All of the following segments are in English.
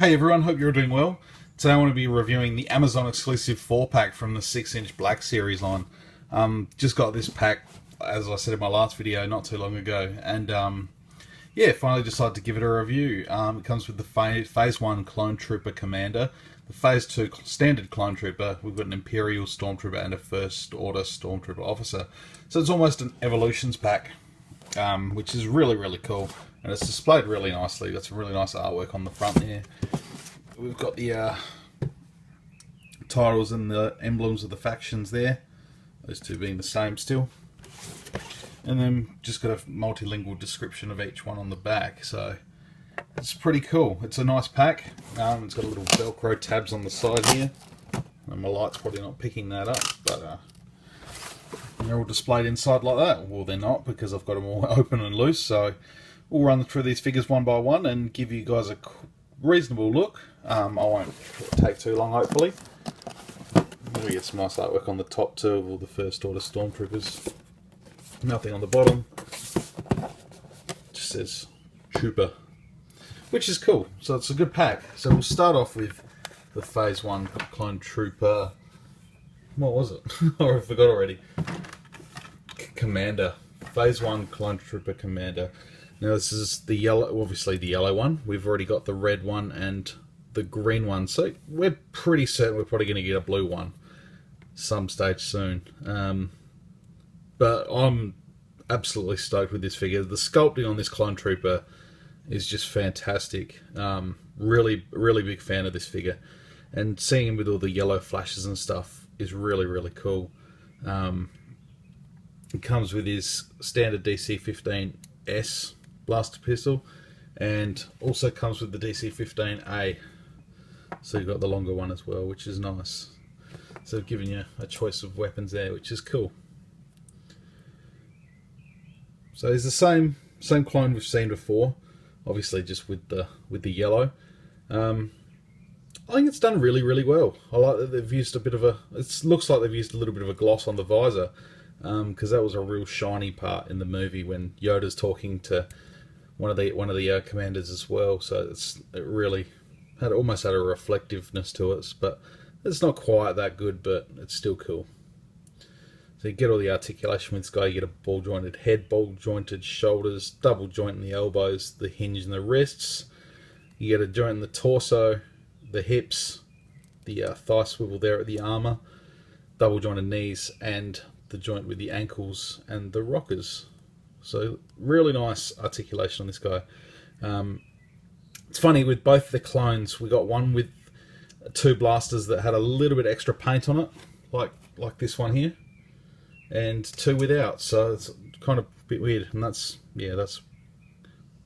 Hey everyone, hope you're doing well. Today I want to be reviewing the Amazon exclusive 4-pack from the 6-inch Black Series line. Just got this pack, as I said in my last video, not too long ago, and yeah, finally decided to give it a review. It comes with the Phase 1 Clone Trooper Commander, the Phase 2 Standard Clone Trooper, we've got an Imperial Stormtrooper and a First Order Stormtrooper Officer. So it's almost an Evolutions pack, which is really, really cool. And it's displayed really nicely. Got some really nice artwork on the front there. We've got the titles and the emblems of the factions there. Those two being the same still. And then just got a multilingual description of each one on the back. So it's pretty cool. It's a nice pack. It's got a little Velcro tabs on the side here. And my light's probably not picking that up. But they're all displayed inside like that. Well, they're not, because I've got them all open and loose. So we'll run through these figures one by one and give you guys a reasonable look. I won't take too long, hopefully. We get some nice artwork on the top too of all the First Order Stormtroopers. Nothing on the bottom. Just says Trooper, which is cool. So it's a good pack. So we'll start off with the Phase 1 Clone Trooper. What was it? Oh, I forgot already. Commander. Phase 1 Clone Trooper Commander. Now this is the yellow, obviously the yellow one. We've already got the red one and the green one. So we're pretty certain we're probably going to get a blue one some stage soon. But I'm absolutely stoked with this figure. The sculpting on this Clone Trooper is just fantastic. Really, really big fan of this figure. And seeing him with all the yellow flashes and stuff is really, really cool. It comes with his standard DC-15S blaster pistol, and also comes with the DC-15A. So you've got the longer one as well, which is nice. So giving you a choice of weapons there, which is cool. So it's the same clone we've seen before, obviously just with the yellow. I think it's done really, really well. I like that they've used a bit of a. It looks like they've used a little bit of a gloss on the visor, because that was a real shiny part in the movie when Yoda's talking to one of the commanders as well. So it really almost had a reflectiveness to it, but it's not quite that good, but it's still cool. So you get all the articulation with this guy. You get a ball jointed head, ball jointed shoulders, double joint in the elbows, the hinge in the wrists. You get a joint in the torso, the hips, the thigh swivel there at the armor, double jointed knees, and the joint with the ankles and the rockers. So really nice articulation on this guy. It's funny, with both the clones, we got one with two blasters that had a little bit extra paint on it, like this one here, and two without. So it's kind of a bit weird, and that's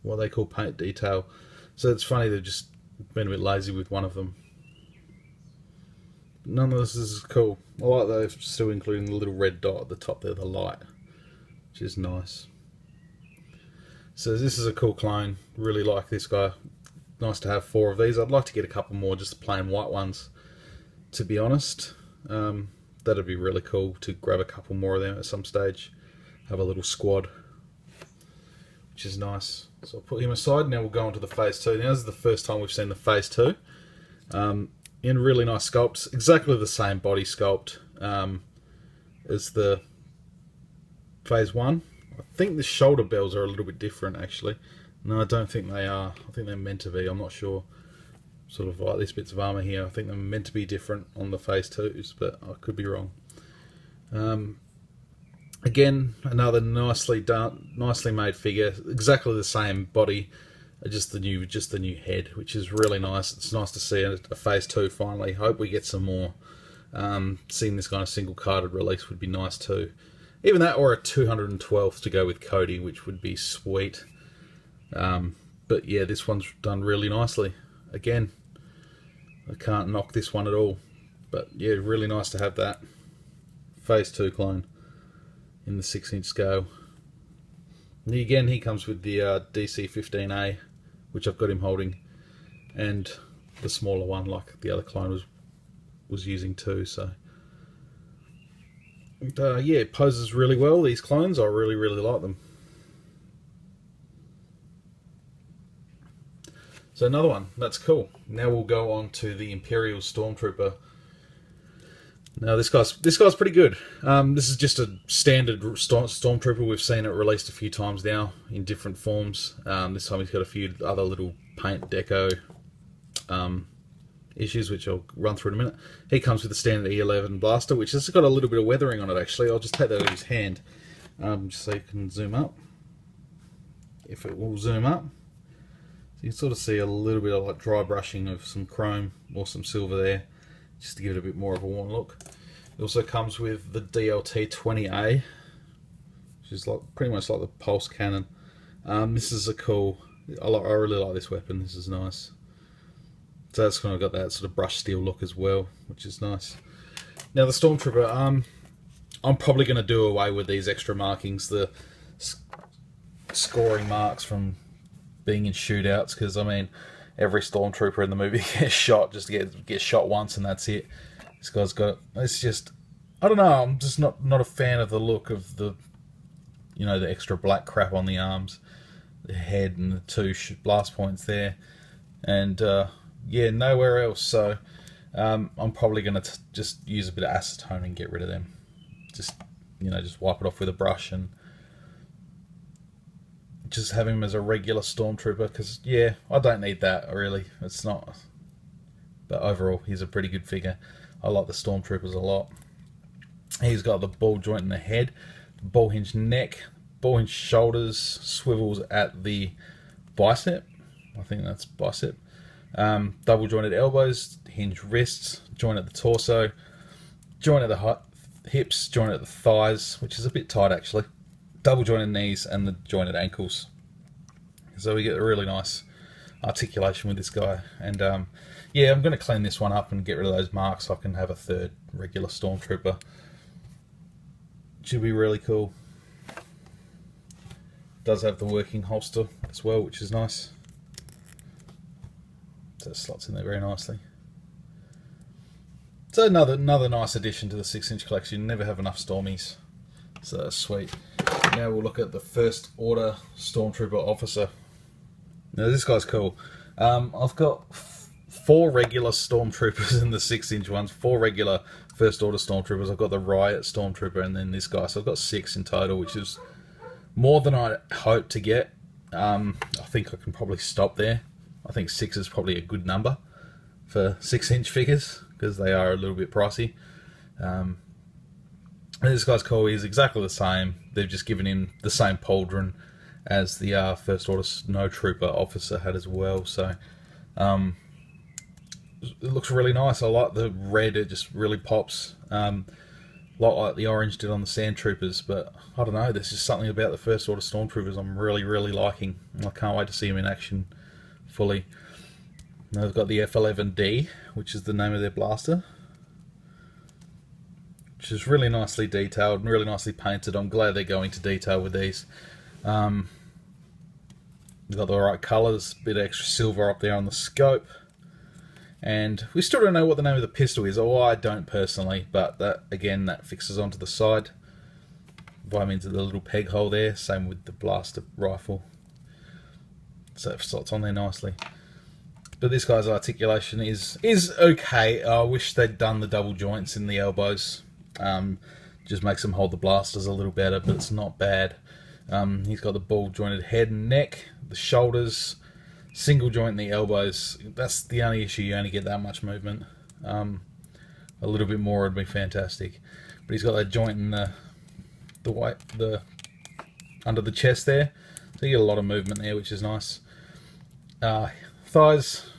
what they call paint detail. So it's funny they've just been a bit lazy with one of them. None of this is cool. I like that they're still including the little red dot at the top there, the light, which is nice. So this is a cool clone. Really like this guy. Nice to have 4 of these. I'd like to get a couple more, just the plain white ones, to be honest. That'd be really cool to grab a couple more of them at some stage. Have a little squad, which is nice. So I'll put him aside. Now we'll go on to the Phase 2. Now this is the first time we've seen the Phase 2. In really nice sculpts. Exactly the same body sculpt as the Phase 1. I think the shoulder bells are a little bit different, actually. No, I don't think they are. I think they're meant to be. I'm not sure. Sort of like these bits of armour here. I think they're meant to be different on the Phase 2s, but I could be wrong. Again, another nicely done, nicely made figure. Exactly the same body, just the new head, which is really nice. It's nice to see a Phase 2 finally. Hope we get some more. Seeing this kind of single carded release would be nice too. Even that, or a 212th to go with Cody, which would be sweet. But yeah, this one's done really nicely. Again, I can't knock this one at all. But yeah, really nice to have that Phase 2 clone in the 6-inch scale. And again, he comes with the DC-15A, which I've got him holding, and the smaller one, like the other clone was using too. So yeah, it poses really well. These clones, I really, really like them. So another one. That's cool. Now we'll go on to the Imperial Stormtrooper. Now this guy's pretty good. This is just a standard Stormtrooper. We've seen it released a few times now in different forms. This time he's got a few other little paint deco issues, which I'll run through in a minute. He comes with the standard E11 blaster, which has got a little bit of weathering on it actually. I'll just take that out of his hand, just so you can zoom up. If it will zoom up. So you can sort of see a little bit of like dry brushing of some chrome or some silver there, just to give it a bit more of a worn look. It also comes with the DLT-20A, which is like pretty much like the pulse cannon. This is a cool. I really like this weapon. This is nice. So that's kind of got that sort of brushed steel look as well, which is nice. Now the Stormtrooper, I'm probably going to do away with these extra markings, the scoring marks from being in shootouts, because I mean every Stormtrooper in the movie gets shot, just gets shot once and that's it. This guy's got, it's just, I don't know, I'm just not a fan of the look of the, you know, the extra black crap on the arms, the head and the two blast points there, and yeah, nowhere else. So I'm probably going to just use a bit of acetone and get rid of them. Just, you know, just wipe it off with a brush and just have him as a regular Stormtrooper, because yeah, I don't need that really. It's not, but overall he's a pretty good figure. I like the Stormtroopers a lot. He's got the ball joint in the head, ball hinge neck, ball hinge shoulders, swivels at the bicep. I think that's bicep. Double jointed elbows, hinge wrists, joint at the torso, joint at the hips, joint at the thighs, which is a bit tight actually. Double jointed knees and the jointed ankles. So we get a really nice articulation with this guy. And yeah, I'm going to clean this one up and get rid of those marks so I can have a third regular Stormtrooper. Should be really cool. Does have the working holster as well, which is nice. So it slots in there very nicely. So another nice addition to the 6-inch collection. You never have enough Stormies. So that's sweet. Now we'll look at the First Order Stormtrooper Officer. Now this guy's cool. I've got 4 regular Stormtroopers in the 6-inch ones, 4 regular First Order Stormtroopers. I've got the Riot Stormtrooper and then this guy. So I've got 6 in total, which is more than I hoped to get. I think I can probably stop there. I think 6 is probably a good number for 6-inch figures, because they are a little bit pricey. And this guy's cool. He's exactly the same. They've just given him the same pauldron as the First Order Snow Trooper officer had as well. So it looks really nice. I like the red. It just really pops. A lot like the orange did on the Sand Troopers. But I don't know. There's just something about the First Order Stormtroopers I'm really liking. I can't wait to see them in action fully. Now they've got the F11D, which is the name of their blaster, which is really nicely detailed and really nicely painted. I'm glad they're going to detail with these. They've got the right colours, bit of extra silver up there on the scope. And we still don't know what the name of the pistol is, or I don't personally, but that again, that fixes onto the side via means of the little peg hole there. Same with the blaster rifle. So it slots on there nicely. But this guy's articulation is okay. I wish they'd done the double joints in the elbows. Just makes them hold the blasters a little better, but it's not bad. He's got the ball jointed head and neck, the shoulders, single joint in the elbows. That's the only issue. You only get that much movement. A little bit more would be fantastic. But he's got that joint in the under the chest there, so you get a lot of movement there, which is nice. Thighs,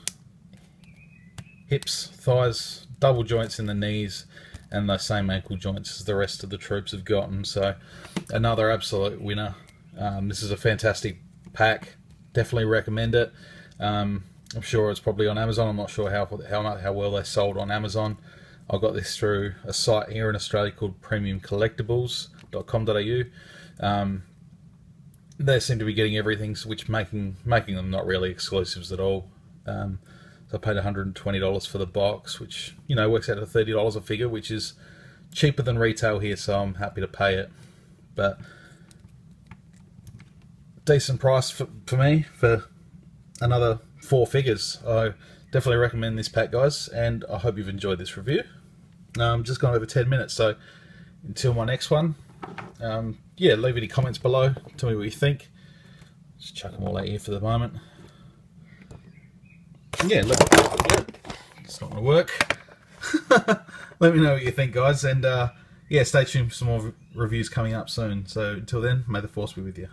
hips, thighs, double joints in the knees, and the same ankle joints as the rest of the troops have gotten. So another absolute winner. This is a fantastic pack. Definitely recommend it. I'm sure it's probably on Amazon. I'm not sure how well they sold on Amazon. I got this through a site here in Australia called premiumcollectibles.com.au. They seem to be getting everything, which making them not really exclusives at all. So I paid $120 for the box, which, you know, works out at $30 a figure, which is cheaper than retail here, so I'm happy to pay it. But decent price for me for another 4 figures. I definitely recommend this pack, guys, and I hope you've enjoyed this review. I'm just gone over 10 minutes, so until my next one, yeah, leave any comments below. Tell me what you think. Just chuck them all out here for the moment. Yeah, it's not going to work. Let me know what you think, guys, and yeah, stay tuned for some more reviews coming up soon. So until then, may the force be with you.